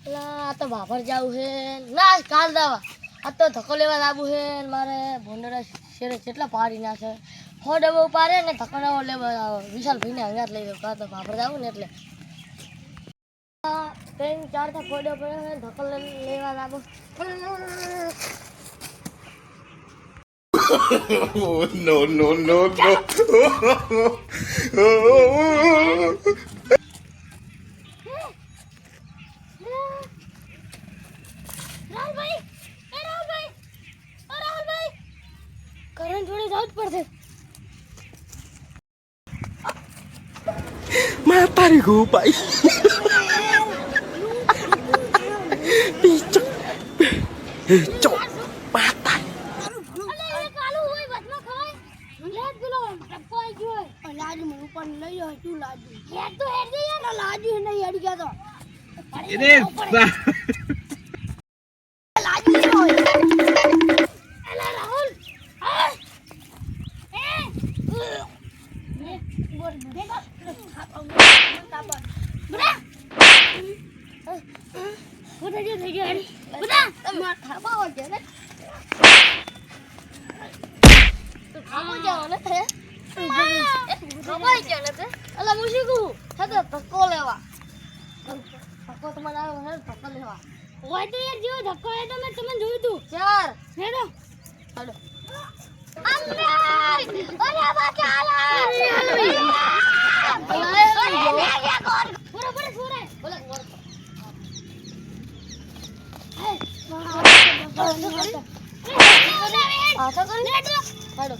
આ તો બાપર જાવું છે ના કાલ દાવા આ તો ધક્કો લેવા લાવું છે મારે ભોંડરા શેરે કેટલા પાડી નાખે હો ડબો પાડે ને ધક્કો લેવા વિશાલ ભાઈને અંગાત લઈ ગયો કાં તો બાપર જાવું ને એટલે 3-4 તો ફોડો પડે ધક્કો લેવા લાવું No, no, no, no. Current જોડે જવું જ પડશે Matarik ko pa. Picho. Picho. Patay. લાજુ મને પણ લઈ આવ્યો તું લાજુ હેડ તો હેડ દે યાર લાજુ નહીં હેડ ગયા તો લાજુ એલા રાહુલ બોલ દેખો બડા થઈ ગયો બડા માર ખાવા વજે ને તો ખાવા જાવ ને ખવાઈ ગયો ને તે અલા મુશીકુ થતો ધક્કો લેવા ધક્કો તો મને આવ્યો હે ધક્કો લેવા ઓય તો યાર જેવો ધક્કો આવ્યો તો મેં તમને જોયું તું ચાર હેડો હેડો અલ્લા અરે બાકી આલા બરોબર સુરે બોલે બોલ આ તો કરી હેડો